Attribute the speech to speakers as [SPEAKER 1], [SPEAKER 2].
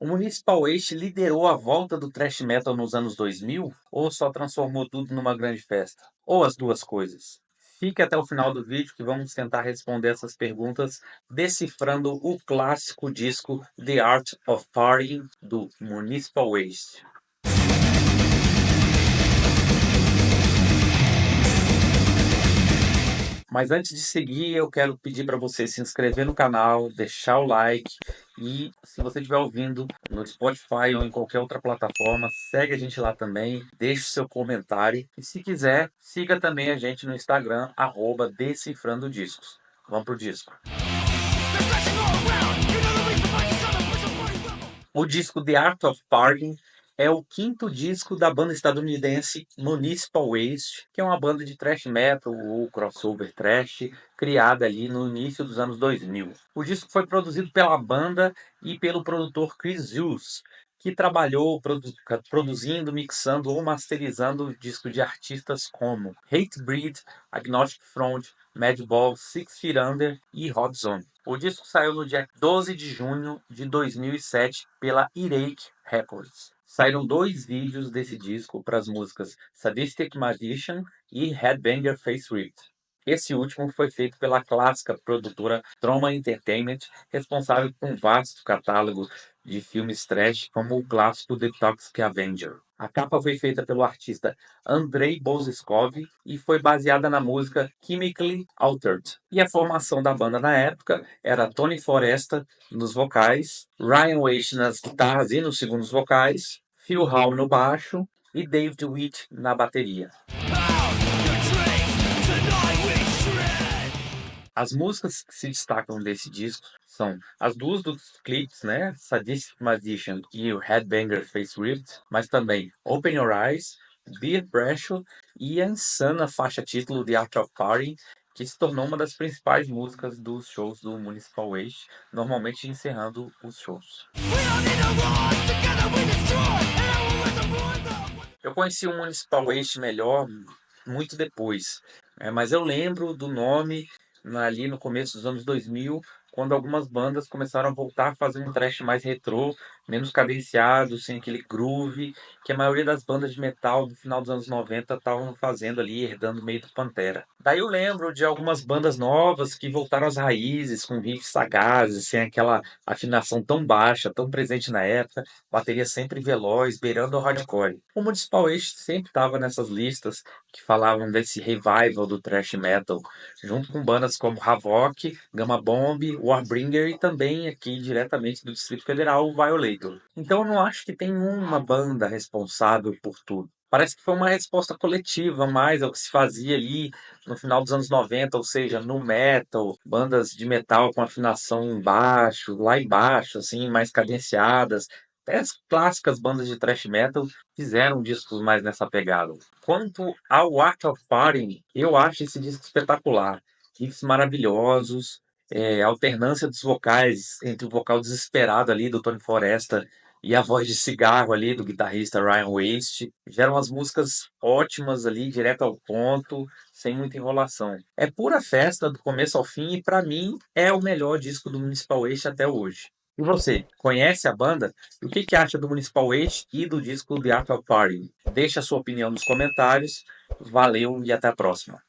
[SPEAKER 1] O Municipal Waste liderou a volta do thrash metal nos anos 2000 ou só transformou tudo numa grande festa? Ou as duas coisas? Fique até o final do vídeo que vamos tentar responder essas perguntas decifrando o clássico disco The Art of Partying do Municipal Waste. Mas antes de seguir, eu quero pedir para você se inscrever no canal, deixar o like e, se você estiver ouvindo no Spotify ou em qualquer outra plataforma, segue a gente lá também, deixe o seu comentário e, se quiser, siga também a gente no Instagram, @Decifrando Discos. Vamos pro disco. O disco The Art of Partying é o quinto disco da banda estadunidense Municipal Waste, que é uma banda de thrash metal ou crossover thrash criada ali no início dos anos 2000. O disco foi produzido pela banda e pelo produtor Chris Zeus, que trabalhou produzindo, mixando ou masterizando discos de artistas como Hatebreed, Agnostic Front, Madball, Six Feet Under e Hot Zone. O disco saiu no dia 12 de junho de 2007 pela Earache Records. Saíram dois vídeos desse disco para as músicas Sadistic Magician e Headbanger Face Ripped. Esse último foi feito pela clássica produtora Troma Entertainment, responsável por um vasto catálogo de filmes trash, como o clássico The Toxic Avenger. A capa foi feita pelo artista Andrei Boziskov e foi baseada na música Chemically Altered. E a formação da banda na época era Tony Foresta nos vocais, Ryan Waite nas guitarras e nos segundos vocais, Phil Hall no baixo e David Witt na bateria. As músicas que se destacam desse disco são as duas dos clipes, né? Sadistic Magician e o Headbanger Face Ripped, mas também Open Your Eyes, Beer Pressure e a insana faixa título The Art of Party, que se tornou uma das principais músicas dos shows do Municipal Waste, normalmente encerrando os shows. Eu conheci o Municipal Waste melhor muito depois, mas eu lembro do nome ali no começo dos anos 2000, quando algumas bandas começaram a voltar a fazer um thrash mais retrô, menos cadenciado, sem aquele groove que a maioria das bandas de metal do final dos anos 90 estavam fazendo ali, herdando meio do Pantera. Daí eu lembro de algumas bandas novas que voltaram às raízes, com riffs sagazes, sem aquela afinação tão baixa, tão presente na época, bateria sempre veloz, beirando o hardcore. O Municipal Waste sempre estava nessas listas que falavam desse revival do thrash metal, junto com bandas como Havok, Gamma Bomb, Warbringer e também aqui diretamente do Distrito Federal, o Violator. Então eu não acho que tem uma banda responsável por tudo. Parece que foi uma resposta coletiva mais ao que se fazia ali no final dos anos 90, ou seja, no metal, bandas de metal com afinação baixo, lá embaixo, assim, mais cadenciadas. Até as clássicas bandas de thrash metal fizeram discos mais nessa pegada. Quanto ao Art of Party, eu acho esse disco espetacular. Riffs maravilhosos, alternância dos vocais entre o vocal desesperado ali do Tony Foresta e a voz de cigarro ali do guitarrista Ryan Waste. Geram as músicas ótimas ali, direto ao ponto, sem muita enrolação. É pura festa do começo ao fim e, para mim, é o melhor disco do Municipal Waste até hoje. E você, conhece a banda? E o que acha do Municipal Waste e do disco The Art of Party? Deixe a sua opinião nos comentários. Valeu e até a próxima.